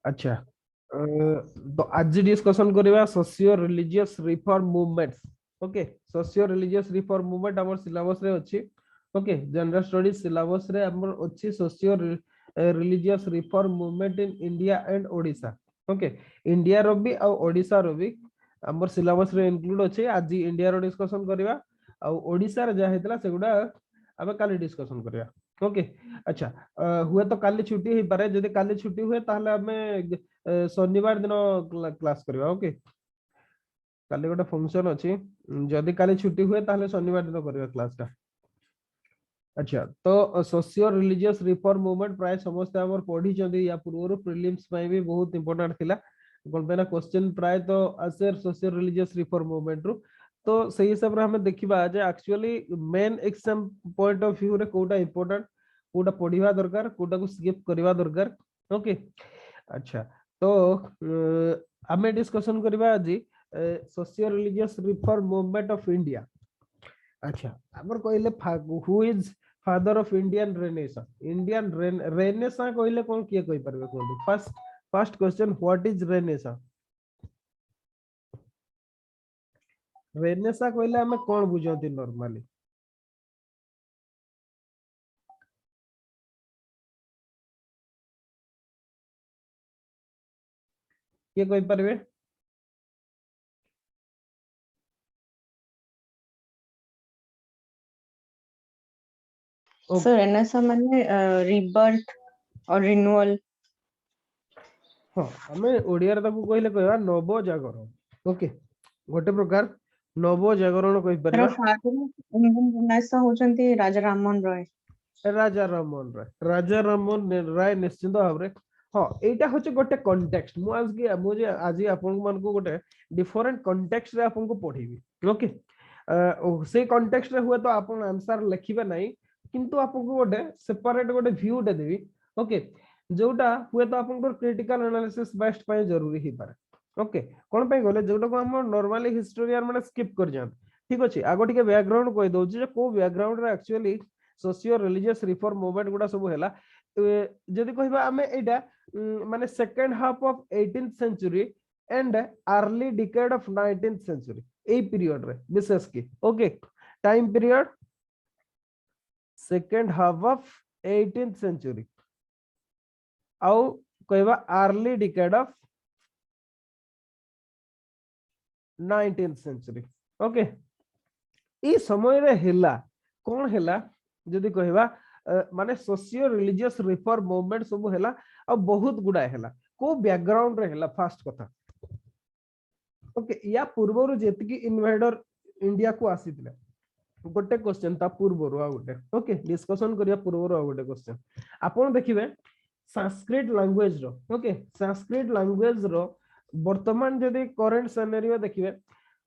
अच्छा तो आज डिस्कशन करबा socio religious reform movements. Okay socio religious reform movement हमर सिलेबस रे अछि। ओके जनरल स्टडीज सिलेबस रे हमर अछि socio religious reform movement in India and Odisha. Okay India रो भी और ओडिशा रो भी हमर सिलेबस रे इंक्लूड अछि। आज इंडिया रो डिस्कशन करबा और ओडिशा रे जा हेतला सेगुडा आबे काली डिस्कशन करबा। ओके अच्छा हुए तो काली छुट्टी ही पारे जदि काली छुट्टी हुए ताहले हमें शनिवार दिन क्लास करबा। ओके काली गोटे फंक्शन अछि जदि काली छुट्टी हुए ताहले शनिवार दिन करबा क्लास टा। अच्छा तो सोशियो रिलीजियस रिफॉर्म मूवमेंट प्राय समस्त हमर पढ़ी जदि या पूर्व प्रीलिम्स में भी बहुत इंपोर्टेंट थिला कोन पेना क्वेश्चन प्राय तो आसे सोशियो रिलीजियस रिफॉर्म मूवमेंट रू। तो सही हिसाब रे हमें देखिबा जे actually main exam point of view रे कोटा इंपोर्टेंट कोटा पढ़िबा दरकार कोटा को स्किप करबा दरकार। ओके अच्छा तो हमें डिस्कशन करबा आज socio religious reform movement of India. अच्छा हमर कहले who is father of Indian renaissance Indian renaissance कहले कोन किए कहि परबे कोन first first question what is renaissance renaissance कहले हमें कोन बुझंती नॉर्मली किए कहि परबे सर रेनेसा माने रीबर्थ और रिन्यूअल। हां हमें ओडिया रे ताकू कहले कहबा नव जागरण। ओके गोटे प्रकार नव जागरण कहि मेरा परबा। Father Indian Renaissance होचंती Raja Rammohan Roy. Raja Rammohan Roy निश्चित भाव रे हाँ एटा होचे गोटे कॉन्टेक्स्ट मु आज की मुझे आज आपन मन को गोटे डिफरेंट कॉन्टेक्स्ट रे आपन को पढ़ीबी। ओके से कॉन्टेक्स्ट रे हुए तो आपन आंसर लिखिबे नाही किंतु आपन को गोटे सेपरेट गोटे व्यू दे देबी। ओके जोटा हुए तो आपन को क्रिटिकल एनालिसिस बेस्ट पाए जरूरी ही पारे। ओके कोन पे गले जोटा को हम नॉर्मली हिस्टोरियन माने स्किप कर जान ठीक अछि आगो टिके बैकग्राउंड कोइ दउ जे को बैकग्राउंड रे actually socio religious reform movement गुडा सब हैला जदि कहबा हमें एटा माने second half of 18th century and early decade of 19th century ए पीरियड रे विशेष की। Okay time period second half of 18th century आउ कहबा early decade of 19th century. Okay ई समय रे हैला कोन हैला जदि कहबा माने सोशियो रिलीजियस रिफॉर्म मूवमेंट सब हैला आ बहुत गुडा हैला को बैकग्राउंड रे हैला फास्ट कथा। ओके या पूर्वरु जेतकी इन्वेडर इंडिया को आसीथिले गोटे क्वेश्चन ता पूर्वरु आ गोटे ओके डिस्कशन करिया पूर्वरु आ गोटे क्वेश्चन आपण देखिबे संस्कृत लैंग्वेज रो। ओके संस्कृत लैंग्वेज रो वर्तमान जदि करंट सिनेरियो देखिबे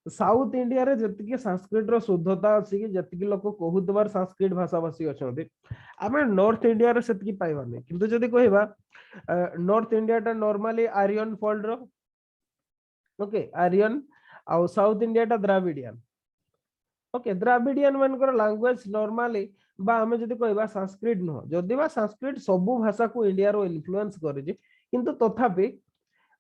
साउथ इंडिया रे जतिके संस्कृत रो शुद्धता अछि कि जतिके लोक कहूतबार संस्कृत भाषा भाषी अछंती आमे नॉर्थ इंडिया रे सेतकी पाइबानी किंतु जदि कहबा नॉर्थ इंडिया टा नॉर्मली आर्यन फोल्ड रो। ओके आर्यन आ साउथ इंडिया टा द्राविडियन। ओके द्राविडियन मानकर लैंग्वेज नॉर्मली बा हमें जदि कहबा संस्कृत न जदि बा संस्कृत सब भाषा को इंडिया रो इन्फ्लुएंस करिजे किंतु तथापि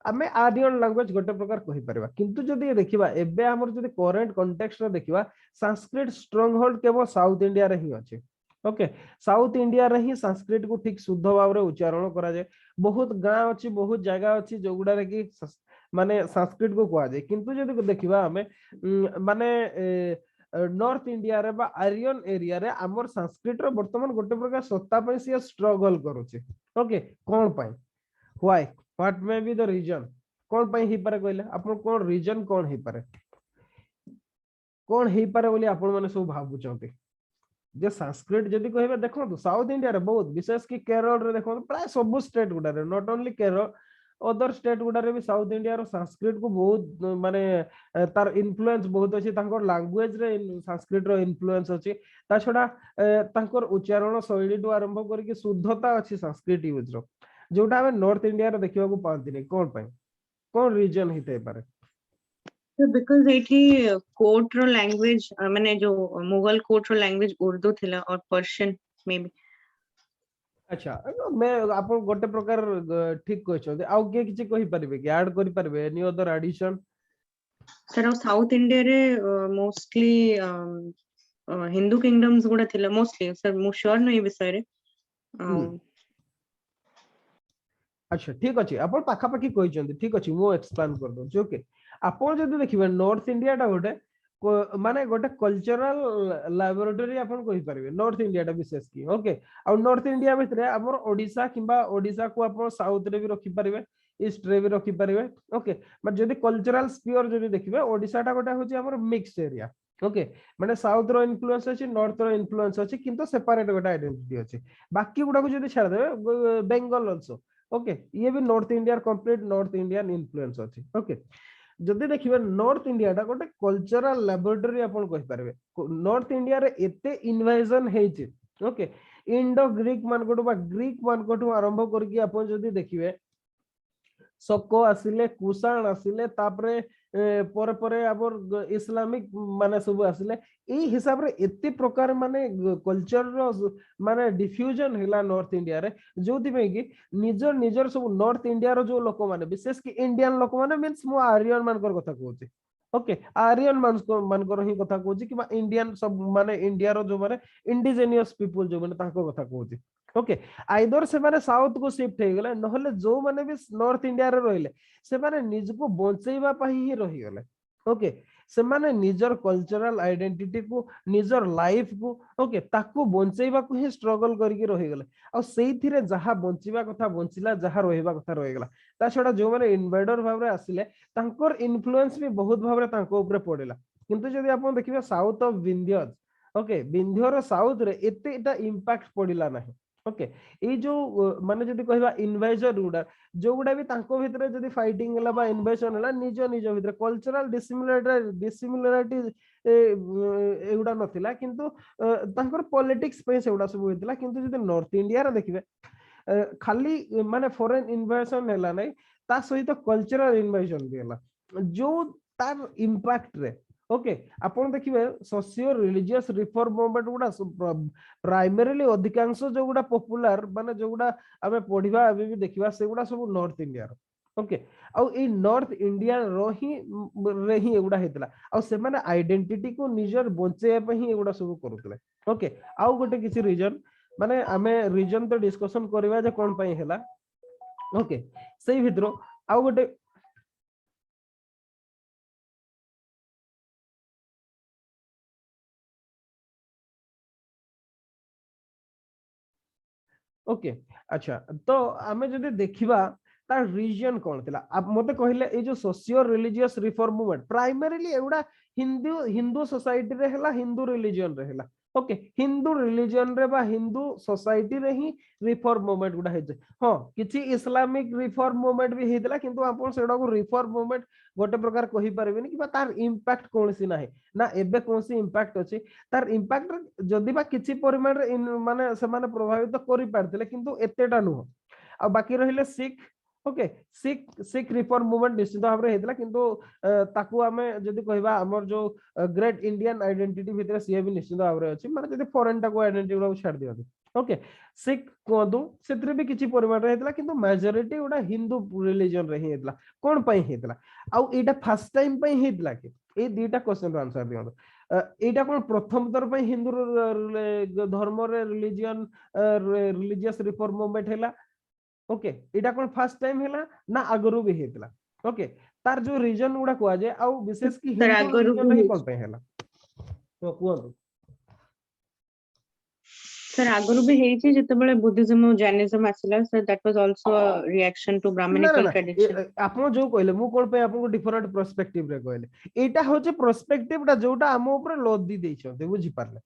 आमे आर्यन लैंग्वेज गोटे प्रकार कहि परबा किंतु जदि देखिबा एबे हमर जदि करंट कॉन्टेक्स्ट रे देखिबा संस्कृत स्ट्रांग होल्ड केवल साउथ इंडिया रे ही अछि। ओके साउथ इंडिया रे ही संस्कृत को ठीक शुद्ध भाव रे उच्चारण करा जाय बहुत गांव अछि बहुत जगह अछि जोगुडा रे कि माने संस्कृत को कहा जाय किंतु जदि देखिबा हमें माने नॉर्थ इंडिया रे बा आर्यन एरिया रे हमर संस्कृत रो वर्तमान गोटे प्रकार सत्ता पय से स्ट्रगल करूचे। ओके कोन पय why what may be the reason कोन पय ही पारे कहले आपन कोन रीजन कोन ही पारे बोली आपन माने सब भाबु चंती जे संस्कृत जदि कहबे देखो तो साउथ इंडिया रे बहुत विशेष की केरल रे देखो प्राय सब स्टेट गुडा रे not only Kerala other state गुडा रे भी साउथ इंडिया रो संस्कृत को बहुत माने तार इन्फ्लुएंस बहुत अछि तांकर लैंग्वेज रे संस्कृत रो इन्फ्लुएंस अछि ता छडा तांकर उच्चारण शैली दु आरंभ करी कि शुद्धता अछि संस्कृत यूज रो जोटा हमें नॉर्थ इंडिया रे देखिबा को पांती नै कोन पय कोन रीजन हिते पारे। बिकॉज एठी कोर्ट रो लैंग्वेज माने जो मुगल कोर्ट रो लैंग्वेज उर्दू थिला और पर्शियन मे बी अच्छा मैं आपण गोटे प्रकार ठीक कहछोते आउ के किछि कहि परिबे कि ऐड करि परिबे any other addition? Sir south India रे मोस्टली हिंदू किंगडम्स गुडा थिला मोस्टली सर मु श्योर नै विषय रे अच्छा ठीक अछि आपण पाखा पाखी कहिसंती ठीक अछि मु एक्सप्लेन कर दो ओके आपण जदी देखिबे नॉर्थ इंडिया टा गोटे माने गोटे कल्चरल लैबोरेटरी आपण कहि परिबे नॉर्थ इंडिया टा विशेष की ओके आ नॉर्थ इंडिया भितरे हमर ओडिसा किबा ओडिसा को आपण साउथ रे भी रखि परिबे ईस्ट रे भी रखि परिबे ओके बट जदी कल्चरल स्फीयर जदी देखिबे ओडिसा टा गोटे होची हमर मिक्स एरिया ओके माने साउथ रो इन्फ्लुएंस अछि नॉर्थ रो इन्फ्लुएंस अछि किंतु सेपरेट गोटे आइडेंटिटी अछि बाकी गुडा को जदी छाड़ देबे बेंगल आल्सो ओके ये भी north India complete north Indian influence अछि ओके जदि देखिबे नॉर्थ इंडिया टा गोटे कल्चरल लैबोरेटरी आपण कहि पारबे नॉर्थ इंडिया रे एते इन्वेजन हेछि ओके इंडो ग्रीक मान कोटो बा ग्रीक मान कोटो आरंभ करके आपण जदि देखिबे सको आसिले कुषाण आसिले तापरे परे परे आबर इस्लामिक माने सब आसिले एई हिसाब रे एते प्रकार माने कल्चर रो माने डिफ्यूजन हिला नॉर्थ इंडिया रे जोथि पे कि निजर निजर सब नॉर्थ इंडिया रो जो लोक माने विशेष कि इंडियन लोक माने मींस मो आर्यन मानकर कथा कहूची ओके आर्यन मानकर ही कथा कहूची कि इंडियन सब माने इंडिया रो जो माने इंडिजिनियस पीपल जो माने ताको कथा कहूची ओके आइदर से माने साउथ को शिफ्ट हे गेले नहले जो माने भी नॉर्थ इंडिया रे रहिले से माने निज को बंचैबा पई ही रहि गेले ओके से माने निजर कल्चरल आइडेंटिटी को निजर लाइफ को ओके ताको बंचैबा को ही स्ट्रगल करके रहि गेले आ सेइथिरे जहा बंचिबा कथा बंचिला जहा रहिबा कथा रहि गेला ता छडा जो माने इन्वेडर भाबरे आसिले तांकर इन्फ्लुएंस भी बहुत भाबरे तांको ऊपर पड़िला किंतु जदि आपण देखिबे साउथ ऑफ विंध्यज ओके विंध्यर साउथ रे एते एटा इंपैक्ट पड़िला नाही ओके ए जो माने जदि कहबा इन्वेजर गुडा जो गुडा भी तांको भितरे जदि फाइटिंग हला बा इन्वेजन हला निज निज भितरे कल्चरल डिसिमिलरिटी एगुडा नथिला किंतु तांकर पॉलिटिक्स पे सेगुडा सब होइतिला किंतु जदि नॉर्थ इंडिया रे देखिबे खाली माने फॉरेन इन्वेजन हला नै ता सहित कल्चरल इन्वेजन भी हला जो तार इंपैक्ट रे ओके आपण देखिबे सोशियो रिलीजियस रिफॉर्म मूवमेंट गुडा प्राइमरीली अधिकांश जो गुडा पॉपुलर माने जो गुडा आमे पढिबा अबे भी देखिबा से गुडा सब नॉर्थ इंडिया रो ओके आउ ए नॉर्थ इंडिया रो ही रे ही एगुडा हेतला आउ से माने आइडेंटिटी को निजर बंचे पे ही एगुडा सब करूतले ओके आउ गोटे किछि रीजन माने आमे रीजन तो डिस्कशन करबा जे कोन पई हेला ओके सेही भितरो आउ गोटे ओके अच्छा तो आमे जदि देखिबा तार रीजन कोन थिला अब मते कहिले ए जो socio religious reform movement primarily एउडा हिंदू हिंदू सोसाइटी रे हला हिंदू रिलीजन रे हला ओके हिंदू रिलीजन रे बा हिंदू सोसाइटी रे ही रिफॉर्म मूवमेंट गुडा हेजे हां किछि इस्लामिक रिफॉर्म मूवमेंट भी हेतला किंतु आपण सेडा को रिफॉर्म मूवमेंट गोटे प्रकार कहि परबेनी कि बा तार इंपैक्ट कोनसी नाही ना एबे कोनसी इंपैक्ट अछि तार इंपैक्ट जदि बा किछि परिमाण रे माने से माने प्रभावित करि पारथिले किंतु एतेटा नुह आ बाकी रहिले Sikh okay Sikh Sikh reform movement निश्चित भाव रे हेतला किंतु ताकू आमे जदि कहबा हमर जो ग्रेट इंडियन आइडेंटिटी भितरे सी भी निश्चित भाव रे अछि माने जदि फॉरेन टाको आइडेंटिटी गुडा छाड़ दियो ओके सिख कोदु सेतरे भी किछि परिमाण रे हेतला किंतु मेजॉरिटी गुडा हिंदू रिलीजन रे ही हेतला कोन पई हेतला आ एटा फर्स्ट टाइम पई हेतला कि ए दुईटा क्वेश्चन रो आंसर दियो एटा कोन प्रथम तर पई हिंदू धर्म रे रिलीजन रिलीजियस रिफॉर्म मूवमेंट हैला ओके एटा कोन फर्स्ट टाइम हैला ना आगरु भी हेतला ओके तार जो रीजन गुडा कोआ जे आ विशेष कि सर हिंदू आगरु रिलीजन रे भी कोन पई हैला तो कोन सर आगरु भी हेछि जेतेबेले बुद्धिज्म और जैनिज्म आसिला sir that was also a reaction to ना ना ब्राह्मणिकल ना ट्रेडिशन आपण जो कहले मु कोन पे आपन को डिफरेंट पर्सपेक्टिव रे कहले एटा होचे पर्सपेक्टिव टा जोटा हम ऊपर लदी दैछते बुझी पारले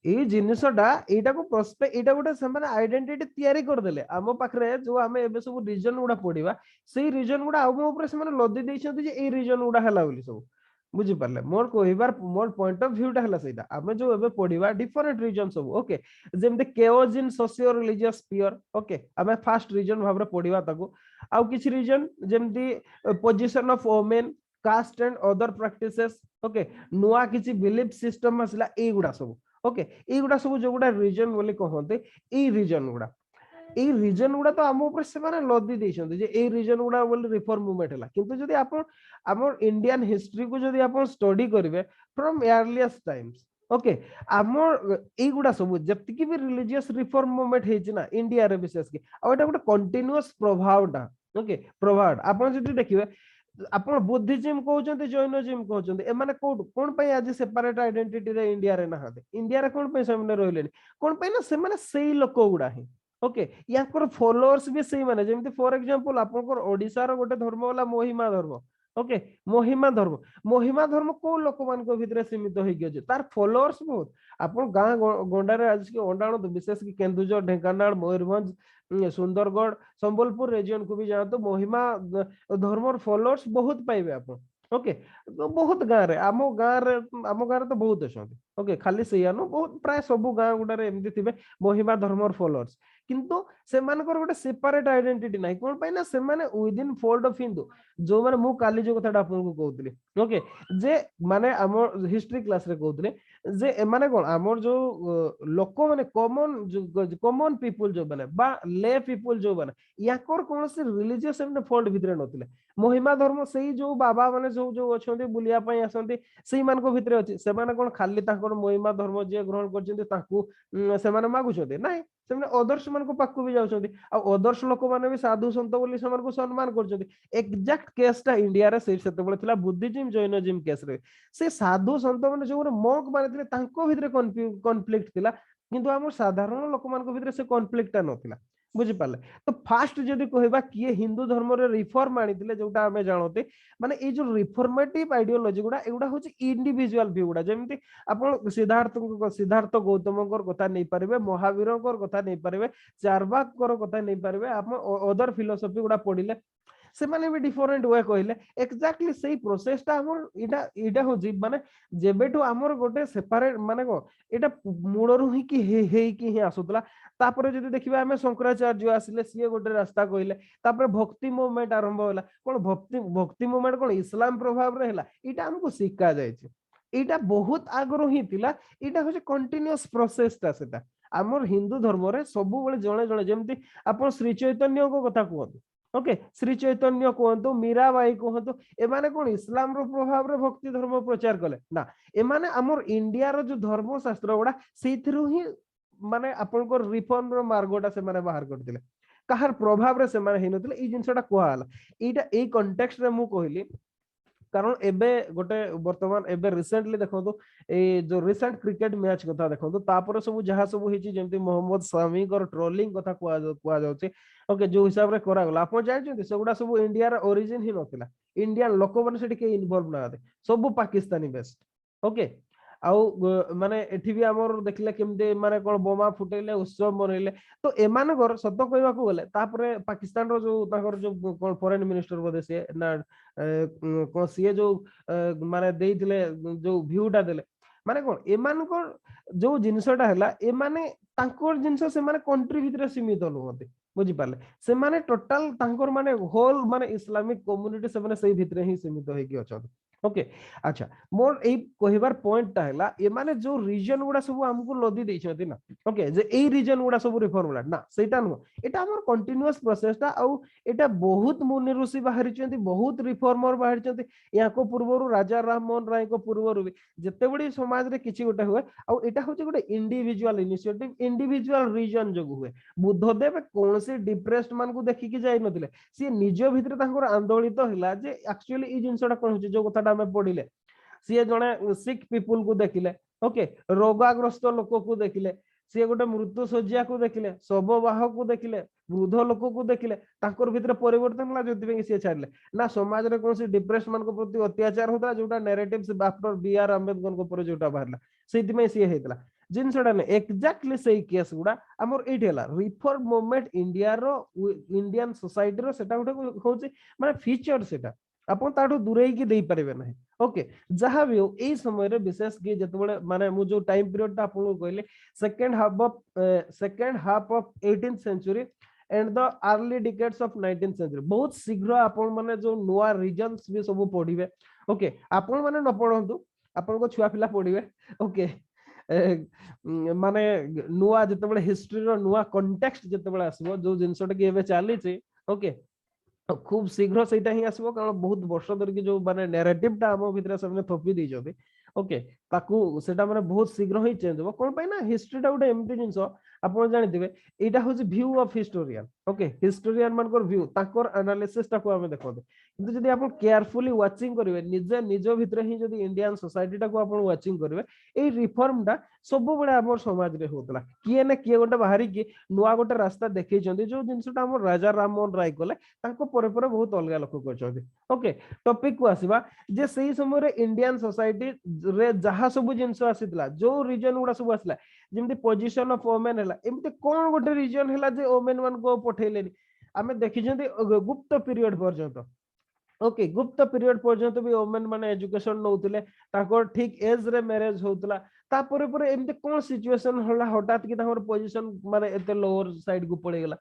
ए जिनिसटा एटा को प्रोस्पेक्ट एटा गोटे समान आइडेंटिटी तयारी कर देले हम पाखरे जो हम एबे सब रीजन गुडा पढिबा सेही रीजन गुडा हम ऊपर समान लदी दैछते जे ए रीजन गुडा हला बोली सब बुझी पारले मोर कहबार मोर पॉइंट ऑफ व्यू टा हला सेटा हम जो एबे पढिबा डिफरेंट रीजन सब ओके जेमते chaos in socio religious sphere okay हम फर्स्ट रीजन भाबरे पढिबा ताको आउ किछ रीजन जेमती position of women caste and other practices okay नुआ किछि बिलीफ सिस्टम असला ए गुडा सब ओके ए गुडा सब जो गुडा रीजन बोली कहते ए रीजन गुडा এই রিজন গুড়া তো ଆମ ଉପରେ ସେମାନେ ଲଦି ଦେଇଛନ୍ତି ଯେ ଏଇ ରିଜନ ଗୁଡା ବୋଲି ରିଫର୍ମ ମୁଭମେଣ୍ଟ ହେଲା କିନ୍ତୁ ଯଦି ଆପଣ ଆମର ଇଣ୍ଡିଆନ ହିଷ୍ଟ୍ରି କୁ ଯଦି ଆପଣ ଷ୍ଟଡି କରିବେ ଫ୍ରମ ଏୟାରଲିଏଷ୍ଟ ଟାଇମ୍ସ ଓକେ ଆମର এইগুড়া ସବୁ ଯେତିକି ବି ରିଲିଜିୟସ ରିଫର୍ମ ମୁଭମେଣ୍ଟ ହେଇଛି ନା ଇଣ୍ଡିଆରେ ବିଶେଷ କି ଆଉ ଏଟା ଗୋଟେ କଣ୍ଟିନ୍ୟୁଅସ ପ୍ରଭାବଟା ଓକେ ପ୍ରଭାବ ଆପଣ ଯଦି ଦେଖିବେ ଆପଣ ବୁଦ୍ଧିଜିମ୍ କହୁଛନ୍ତି ଜୈନଜିମ୍ କହୁଛନ୍ତି ଏମାନେ କୋଉଠୁ କଣ ପାଇଁ ଆଜି ସେପାରେଟ ଆଇଡେଣ୍ଟିଟିରେ ଇଣ୍ଡିଆରେ ନାହାନ୍ତି ଇଣ୍ଡିଆରେ କଣ ପାଇଁ ସେମାନେ ରହିଲେନି କଣ ପାଇଁ ନା ସେମାନେ ସେଇ ଲୋକ ଗୁଡା ହିଁ ओके याकर फॉलोअर्स भी सही माने जेमति फॉर एग्जांपल आपनकर ओडिसा रो गोटे धर्म वाला महिमा धर्म ओके महिमा धर्म को लोक मान को भितरे सीमित होई गयो तार फॉलोअर्स बहुत आपन गां गोंडा रे आज के ओंडाणो तो विशेष की केंदुझर ढेंकानाल मयूरभंज सुंदरगढ़ संबलपुर रीजन को भी जाना तो महिमा धर्म फॉलोअर्स बहुत पाइबे आपन ओके तो बहुत गाँ रे आम गाँ रे तो बहुत अच्छा ओके खाली से बहुत प्राय सब गाँ गुड़े एमती थे महिमा धर्म फॉलोअर्स किंतु सेमानकर गोटे सेपरेट आइडेंटिटी नाही कोन पाइ ना सेमाने विदिन फोल्ड ऑफ हिंदू जो माने मु काली जो कथाटा आपन को कहउतली ओके जे माने हमर हिस्ट्री क्लास रे कहउतले जे एमाने कोन हमर जो लोक माने कॉमन पीपल जो माने बा ले पीपल जो माने याकर कोन से रिलीजियस एमने फोल्ड भितरे नथिले महिमा धर्म सेही जो बाबा माने जो जो अछंती बुलिया पई आसंती सेही मान को भितरे अछि सेमाने कोन खाली ताकर महिमा धर्म जे ग्रहण करछंती ताकू सेमाने मागुछंती नाही सेमाने अदर्श मान को पाकू भी जाउछंती आ अदर्श लोक माने भी साधु संत बोली सेमान को सम्मान करछंती एग्जैक्ट केसटा इंडिया रे सेते बळे थिला बुद्धिजिम जैनजिम केस रे से साधु संत माने जो मंक माने थिले तांको भितरे कॉन्फ्लिक्ट थिला किंतु हमर साधारण लोक मान को भितरे से कॉन्फ्लिक्टटा नथिला बुझी पाले तो फास्ट जदि कहबा किए हिंदू धर्म रे रिफॉर्म आनिथिले जोटा हमें जानते माने ए जो रिफॉर्मेटिव आइडियोलॉजी गुडा एगुडा होची इंडिविजुअल व्यू गुडा जेमति आपण सिद्धार्थ गौतम कथा नहीं पारे महावीर कथा नहीं पारे चारवाक कथा नहीं पारे आप अदर फिलोसफी गुडा पढ़िले से माने भी डिफरेंट वे कहले एक्जाक्टली सेही प्रोसेसटा हमर इडा होजी माने जेबेठो हमर गोटे सेपरेट माने को एटा मूळरू ही कि आसुतला तापर जदि देखिबा हमें शंकराचार्य आसिले सीए गोटे रास्ता कहले तापर भक्ति मूवमेंट आरंभ होला कोन भक्ति मूवमेंट कोन इस्लाम प्रभाव रे हला इटा हमको सिक्का जायछि इटा बहुत आगरो ही थिला इटा होचे कंटीन्यूअस प्रोसेस ता सेटा हमर हिंदू धर्म रे सब बेले जणे जणे जेमति आपण श्री चैतन्य को कथा कहत ओके श्री चैतन्य कहतु मीराबाई कहतु एमाने कोन इस्लाम रो प्रभाव रे भक्ति धर्म प्रचार कले ना एमाने हमर इंडिया रो जो धर्म शास्त्र गुडा सेथिरु ही माने आपन को रिफॉर्म रो मार्गोटा से माने बाहर कर दिले कहार प्रभाव रे से माने हेनथिले ई जिंसटा कोहाला एटा ए कॉन्टेक्स्ट रे मु कहली कारण एबे गोटे वर्तमान एबे रिसेंटली देखो ए जो रिसेंट क्रिकेट मैच कथा देखो तापर सब जहाँ सब होची जेमति मोहम्मद शमी कर ट्रोलिंग कथा कुआ जाउचे ओके जो हिसाब रे करा गला आपण जानछन्ती सेगुडा सब इंडिया रे ओरिजिन ही नथिला इंडियन लोक माने सेठी के इन्वॉल्व ना आते सब पाकिस्तानी बेस्ट ओके आउ माने एठी भी हमर देखले केमते माने कोन बोमा फुटेले उत्सव मनैले तो एमान घर सत कहबा को गले तापरे पाकिस्तान रो जो ताकर जो कोन फॉरेन मिनिस्टर बदे से ना कोन सीए जो माने देइथिले जो व्यूटा देले माने कोन एमान को जो जिंसटा हला एमाने तांकर जिंस से माने कंट्री भितरे सीमित नहोते बुझी पाले से माने टोटल तांकर माने होल माने इस्लामिक कम्युनिटी से माने सही भितरे ही सीमित होई कि अछन ओके अच्छा मोर ए कहिबार पॉइंट ता हला ए माने जो रीजन गुडा सब हमको लदी दै छथि ना ओके जे ए रीजन गुडा सब रिफॉर्म ला ना सेटा न एटा हमर कंटीन्यूअस प्रोसेस ता आ एटा बहुत मुनि ऋषि बाहरी छथि बहुत रिफॉर्मर बाहरी छथि या को पूर्वरु राजा राम मोहन राय को पूर्वरु भी जते बडी समाज रे किछि गोटे हुए आ एटा होचे गोटे इंडिविजुअल इनिशिएटिव इंडिविजुअल रीजन जो हुए बुद्धदेव कोन से डिप्रेस्ड मान को देखि कि जाय नथिले सी निज भितरे तांकर आंदोलित हिला जे एक्चुअली ई जिंसटा कोन होचे जो कथाटा हमें पढिले सी जने सिक पीपल को देखिले ओके रोगाग्रस्त लोक को देखिले सी गोटे मृत्यु शज्या को देखिले शववाह को देखिले वृद्ध लोक को देखिले तांकर भितरे परिवर्तन होला जति पे सी छाडले ना समाज रे कोन से डिप्रेस्ड मान को प्रति अत्याचार होता जोटा नैरेटिव्स आफ्टर बीआर अंबेडकर को पर जोटा बाहरला सेति में सी हेतला जिनसडा ने एक्जेक्टली सही केस गुडा हमर एठी हला रिफॉर्म मूवमेंट इंडिया रो इंडियन सोसाइटी रो सेटा गोटे होची माने फीचर सेटा अपन ताठो दूरे की देई परिबे नाही ओके जहां भी हो ए समय रे विशेष के जतबळे माने मु जो टाइम पीरियड ता आपन कहले second half of 18th century and the early decades of 19th century बहुत शीघ्र आपण माने जो नोआ रीजन्स भी सब पढिबे ओके आपण माने न पढंतु आपण को छुआ पिला पढिबे ओके माने नुआ जतबेले हिस्ट्री रो नुआ कॉन्टेक्स्ट जतबेले आसीबो जो जिंसटा कि एबे चाली छि ओके खूब शीघ्र सेटा ही आसीबो कारण बहुत वर्ष धरिक जो माने नैरेटिव टा हम भितर से थोपी दै जबे ओके ताकू सेटा माने बहुत शीघ्र ही चेंज हो कोन पई ना हिस्ट्री टा उठे एमती जिंस आपण जानिथिबे एटा होची view of historian okay historian मानकर व्यू ताकर एनालिसिस टा को हम देखो किंतु जदि आपण केयरफुली वाचिंग करिवे निजे निजो भितर ही जदि इंडियन सोसाइटी टा को आपण वाचिंग करिवे ए रिफॉर्म टा सब बळे हमर समाज रे होतला किए ने किए गोटे बाहरी की नुआ गोटे रास्ता देखै चंदी जो जिंसटा हमर राजा राममोहन राय कोले ताको परे परे बहुत अलगा लोक करचंदी ओके टॉपिक को आसीबा जे सही समय रे इंडियन सोसाइटी रे जहा सब जिंस आसीतला जो रीजन गुडा सब आसला जेमति पोजीशन ऑफ वुमेन हला एमति कोन गोटे रीजन हला जे वुमेन मान को पठेलेनी आमे देखिजंती गुप्त पीरियड पर्यंत ओके गुप्त पीरियड पर्यंत भी वुमेन माने एजुकेशन नउतले ताको ठीक एज रे मैरिज होतला तापरे परे एमति कोन सिचुएशन हला हठात कि ताकर पोजीशन माने एते लोअर साइड को पड़े गेला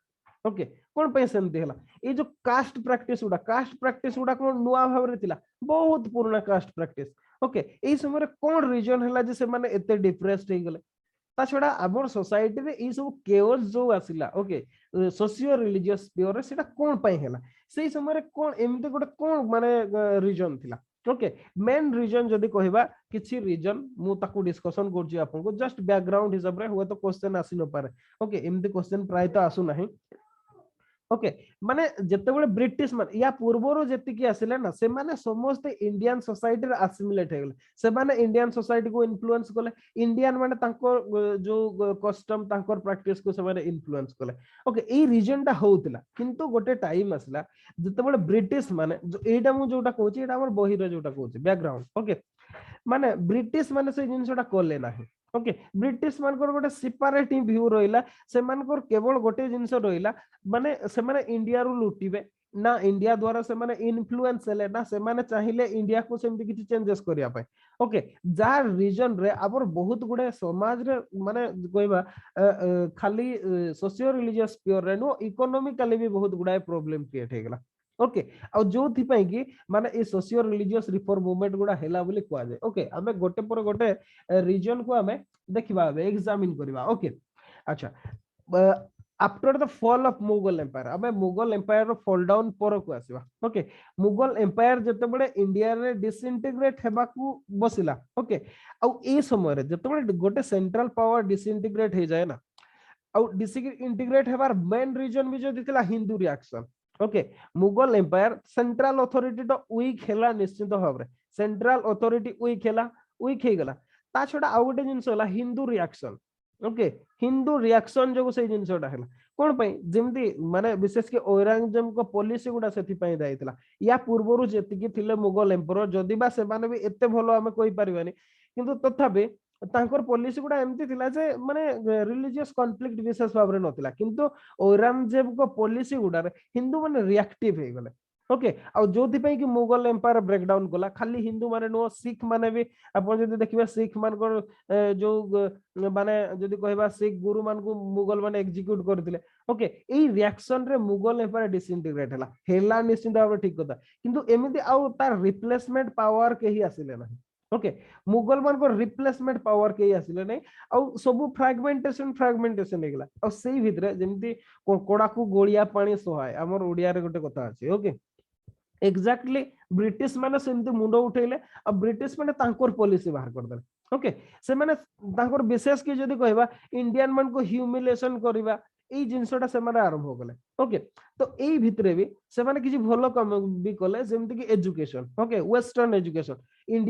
ओके कोन पे सेमति हला ए जो कास्ट प्रैक्टिस उडा कोन नुआ भाव रे थिला बहुत पुराना कास्ट प्रैक्टिस ओके ए समय कोन रीजन हला जे से माने एते डिप्रेस्ड हे गेले ता छडा हमर सोसाइटी रे ई सब केओस जो आसिला ओके सोशियो रिलीजियस पियर सेटा कोन पई हला सेही समय रे कोन एमते गोटे कोन माने रीजन थिला ओके मेन रीजन जदी कहबा किछि रीजन मु ताकू डिस्कशन करछि आपन को जस्ट बैकग्राउंड हिसाब रे हुआ तो क्वेश्चन आसी न पारे ओके एमते क्वेश्चन प्राय तो आसु नाही ओके माने जेतेबेले ब्रिटिश मान या पूर्वरो जेतिकी आसिले ना से माने समस्त इंडियन सोसाइटी रे असिमिलेट हे गेले से माने इंडियन सोसाइटी को इन्फ्लुएंस कोले इंडियन माने तांको जो कस्टम तांकर प्रैक्टिस को से माने इन्फ्लुएंस कोले ओके ए रीजन टा होउतला किंतु गोटे टाइम आसला जेतेबेले ब्रिटिश माने एटा मु जोटा कहूची एटा हमर बही रे जोटा कहूची बैकग्राउंड ओके माने ब्रिटिश माने से जिंसटा कोले नाही ओके ब्रिटिश मानकर गोटे सेपरेट व्यू रहिला से मानकर केवल गोटे जिंस रहिला माने से माने इंडिया रु लुटिबे ना इंडिया द्वारा से माने इन्फ्लुएंस हेले ना से माने चाहिले इंडिया को सेमति किछि चेंजेस करिया पाए ओके जा रीजन रे आबर बहुत गुडे समाज रे माने कहबा खाली सोशियो रिलीजियस प्योर रे नो इकोनॉमिकली भी बहुत गुडा प्रॉब्लम क्रिएट हे गेला ओके आ जो थी पई कि माने ए सोशियो रिलीजियस रिफॉर्म मूवमेंट गुडा हेला बोली कुआ जाय ओके हमें गोटे पर गोटे रीजन को हमें देखिबा एग्जामिन करबा ओके अच्छा after the fall of Mughal empire हमें मुगल एम्पायर रो फॉल डाउन पर को आसीबा ओके मुगल एम्पायर जते बडे इंडिया रे डिसइंटीग्रेट हेबा को बसिला ओके आ ए समय रे जते बडे गोटे सेंट्रल पावर डिसइंटीग्रेट हे जाय ना आ डिसइंटीग्रेट हेबार मेन रीजन भी जो दिखला Hindu reaction okay Mughal empire central authority तो वीक हेला निश्चित भाव रे सेंट्रल अथॉरिटी वीक हे गेला ता छोडा आ गोटे जिंस होला Hindu reaction okay Hindu reaction जो से जिंसटा हैला कोन पई जेमती माने विशेष के औरंगजेब को पॉलिसी गुडा सेति पई दाइतला या पूर्वरु जेतिकी थिले मुगल एम्पायर जदी बा से माने भी एते भलो हमें कोइ परिबानी किंतु तथापि तांकर पॉलिसी गुडा एमती थिला जे माने रिलीजियस कॉन्फ्लिक्ट विशेष भाव रे नथिला किंतु औरंगजेब को पॉलिसी गुडा रे हिंदू माने रिएक्टिव हे गले ओके आ जोथि पई कि मुगल एम्पायर ब्रेक डाउन कोला खाली हिंदू माने नो सिख माने भी अपन जदी देखिबा सिख मान को जो माने जदी कहबा सिख गुरु मान को मुगल माने एग्जीक्यूट करथिले ओके एई रिएक्शन रे मुगल एम्पायर डिसइंटीग्रेट हेला निश्चित भाव ठीक कथा किंतु एमिति आ तार रिप्लेसमेंट पावर के ही आसिले नाही ओके मुगल मान को रिप्लेसमेंट पावर के ही आसिले नै आ सब फ्रैगमेंटेशन हेगला आ सेही भितरे जेमति कोड़ा को गोलिया पानी सहाय हमर ओडिया रे गोटे कथा अछि ओके एक्जाक्टली ब्रिटिश माने सेमति मुंडो उठेले आ ब्रिटिश माने तांकर पॉलिसी बाहर कर देले ओके से माने तांकर विशेष के जदी कहबा इंडियन मान को ह्यूमिलेशन करबा ए जिंसटा से माने आरंभ हो गले ओके तो एई भितरे भी से माने किछि भलो काम भी कले जेमति कि एजुकेशन ओके वेस्टर्न एजुकेशन